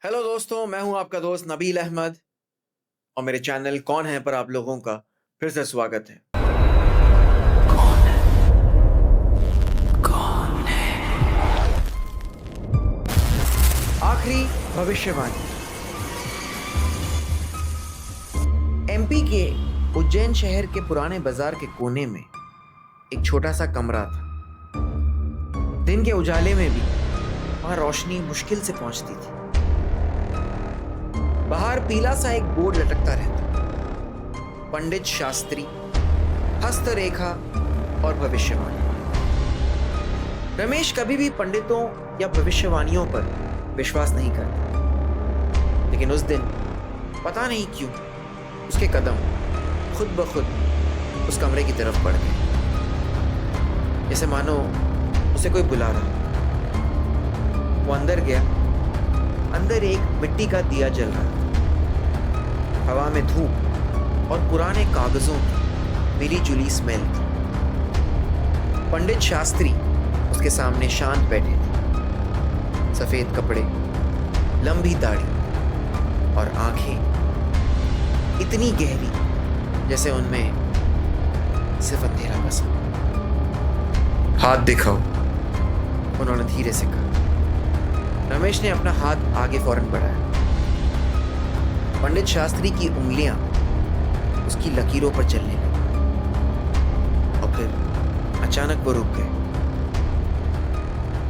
Hello दोस्तों, मैं हूं आपका दोस्त नबील अहमद और मेरे चैनल कौन है पर आप लोगों का फिर से स्वागत है। आखिरी भविष्यवाणी। एमपी के उज्जैन शहर के पुराने बाजार के कोने में एक छोटा सा कमरा था। दिन के उजाले में भी वहां रोशनी मुश्किल से पहुंचती थी। बाहर पीला सा एक बोर्ड लटकता रहता, पंडित शास्त्री, हस्तरेखा और भविष्यवाणी। रमेश कभी भी पंडितों या भविष्यवाणियों पर विश्वास नहीं करता, लेकिन उस दिन पता नहीं क्यों उसके कदम खुद ब खुद उस कमरे की तरफ बढ़ गए, जैसे मानो उसे कोई बुला रहा। वो अंदर गया। अंदर एक मिट्टी का दिया जल रहा था। हवा में धूप और पुराने कागजों की मिली जुली स्मेल थी। पंडित शास्त्री उसके सामने शांत बैठे थे। सफेद कपड़े, लंबी दाढ़ी और आंखें इतनी गहरी जैसे उनमें सिर्फ अंधेरा बसा। हाथ दिखाओ, उन्होंने धीरे से कहा। रमेश ने अपना हाथ आगे फौरन बढ़ाया। पंडित शास्त्री की उंगलियां उसकी लकीरों पर चलने लगी और फिर अचानक वो रुक गए।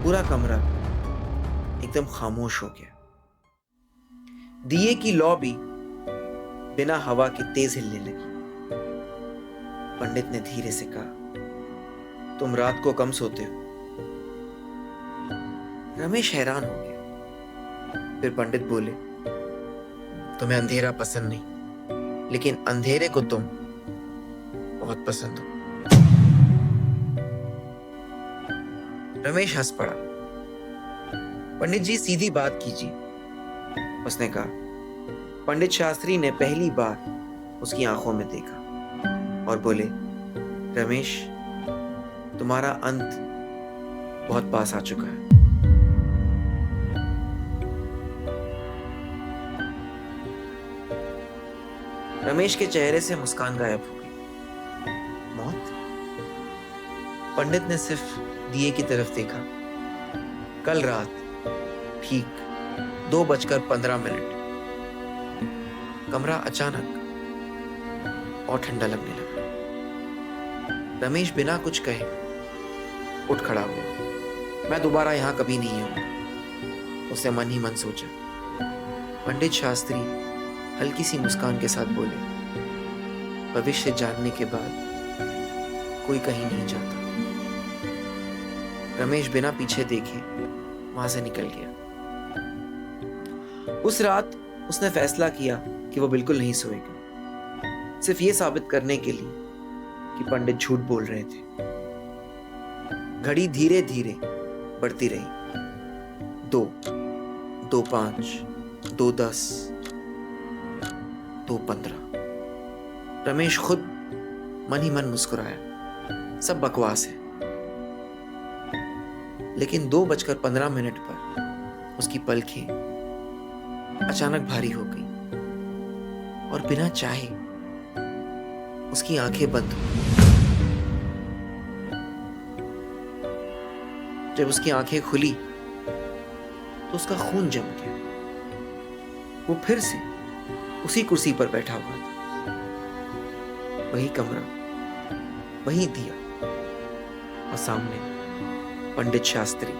पूरा कमरा एकदम खामोश हो गया। दिए की लौ भी बिना हवा के तेज हिलने लगी। पंडित ने धीरे से कहा, तुम रात को कम सोते हो? रमेश हैरान हो गया। फिर पंडित बोले, तुम्हें अंधेरा पसंद नहीं, लेकिन अंधेरे को तुम बहुत पसंद हो। रमेश हंस पड़ा। पंडित जी, सीधी बात कीजिए, उसने कहा। पंडित शास्त्री ने पहली बार उसकी आंखों में देखा और बोले, रमेश, तुम्हारा अंत बहुत पास आ चुका है। रमेश के चेहरे से मुस्कान गायब हो गई। मौत? पंडित ने सिर्फ दिए की तरफ देखा। कल रात ठीक 2:15 कमरा अचानक और ठंडा लगने लगा। रमेश बिना कुछ कहे उठ खड़ा हुआ। मैं दोबारा यहां कभी नहीं आऊंगा, उसने मन ही मन सोचा। पंडित शास्त्री हल्की सी मुस्कान के साथ बोले, भविष्य जानने के बाद कोई कहीं नहीं जाता। रमेश बिना पीछे देखे वहां से निकल गया। उस रात उसने फैसला किया कि वो बिल्कुल नहीं सोएगा, सिर्फ ये साबित करने के लिए कि पंडित झूठ बोल रहे थे। घड़ी धीरे धीरे बढ़ती रही। 2, 2:05, 2:10, 2:15। रमेश खुद मन ही मन मुस्कुराया, सब बकवास है। लेकिन 2:15 पर उसकी पलकें अचानक भारी हो गई और बिना चाहे उसकी आंखें बंद हो गई। जब उसकी आंखें खुली तो उसका खून जम गया। वो फिर से उसी कुर्सी पर बैठा हुआ था। वही कमरा, वही दिया और सामने पंडित शास्त्री।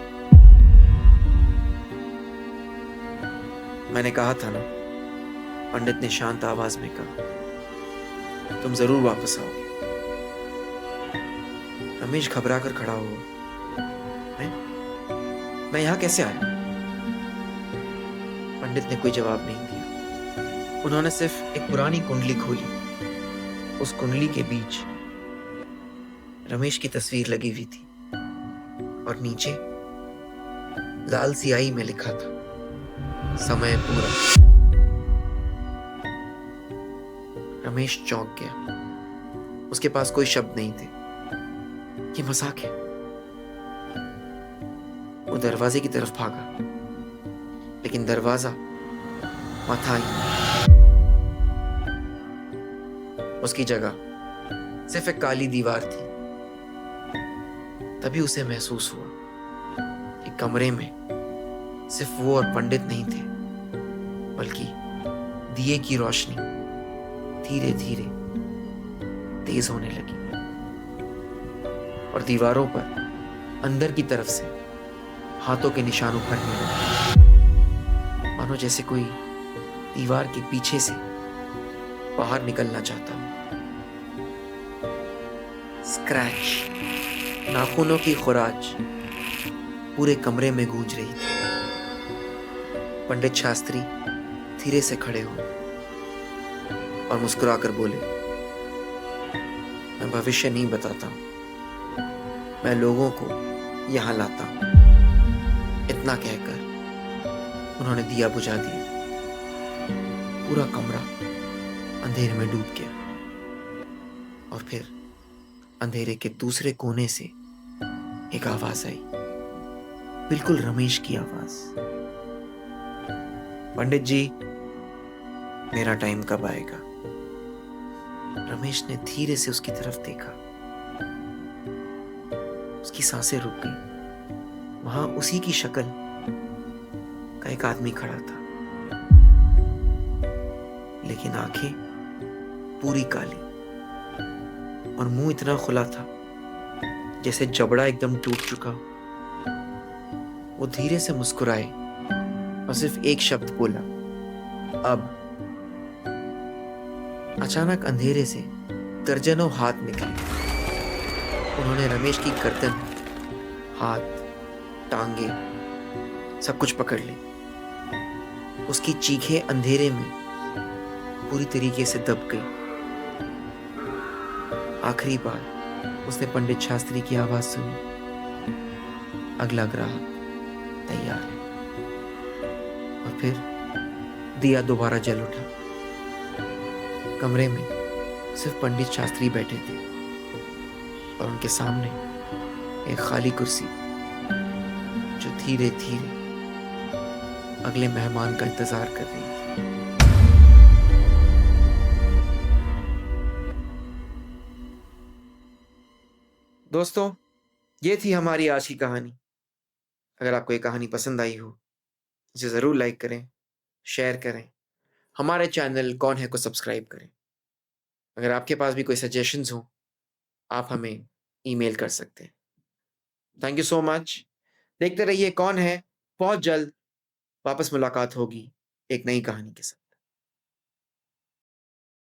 मैंने कहा था ना, पंडित ने शांत आवाज में कहा, तुम जरूर वापस आओगे। रमेश घबरा कर खड़ा हुआ। मैं यहां कैसे आया? पंडित ने कोई जवाब नहीं दिया। उन्होंने सिर्फ एक पुरानी कुंडली खोली। उस कुंडली के बीच रमेश की तस्वीर लगी हुई थी और नीचे लाल स्याही में लिखा था, समय पूरा। रमेश चौंक गया। उसके पास कोई शब्द नहीं थे। ये मजाक है। वो दरवाजे की तरफ भागा, लेकिन दरवाजा वहां था ही नहीं। उसकी जगह सिर्फ एक काली दीवार थी। तभी उसे महसूस हुआ कि कमरे में सिर्फ वो और पंडित नहीं थे, बल्कि दिए की रोशनी धीरे धीरे तेज होने लगी और दीवारों पर अंदर की तरफ से हाथों के निशान उभरने लगे, मानो जैसे कोई दीवार के पीछे से बाहर निकलना चाहता हो। स्क्रैच, नाखूनों की खुराज पूरे कमरे में गूंज रही थी। पंडित शास्त्री धीरे से खड़े हुए और मुस्कुराकर बोले, मैं भविष्य नहीं बताता हूं, मैं लोगों को यहां लाता हूं। इतना कहकर उन्होंने दिया बुझा दिया। पूरा कमरा अंधेरे में डूब गया और फिर अंधेरे के दूसरे कोने से एक आवाज आई, बिल्कुल रमेश की आवाज। पंडित जी, मेरा टाइम कब आएगा? रमेश ने धीरे से उसकी तरफ देखा। उसकी सांसें रुक गई। वहां उसी की शक्ल का एक आदमी खड़ा था, लेकिन आंखें पूरी काली और मुंह इतना खुला था जैसे जबड़ा एकदम टूट चुका हो। वो धीरे से मुस्कुराए और सिर्फ एक शब्द बोला, अब। अचानक अंधेरे से दर्जनों हाथ निकले। उन्होंने रमेश की गर्दन, हाथ, टांगे सब कुछ पकड़ ली। उसकी चीखें अंधेरे में पूरी तरीके से दब गई। आखिरी बार उसने पंडित शास्त्री की आवाज सुनी, अगला ग्राहक तैयार है। और फिर दिया दोबारा जल उठा। कमरे में सिर्फ पंडित शास्त्री बैठे थे और उनके सामने एक खाली कुर्सी जो धीरे धीरे अगले मेहमान का इंतजार कर रही थी। दोस्तों, ये थी हमारी आज की कहानी। अगर आपको ये कहानी पसंद आई हो, इसे ज़रूर लाइक करें, शेयर करें, हमारे चैनल कौन है को सब्सक्राइब करें। अगर आपके पास भी कोई सजेशंस हो, आप हमें ईमेल कर सकते हैं। Thank you so much. देखते रहिए कौन है। बहुत जल्द वापस मुलाकात होगी एक नई कहानी के साथ।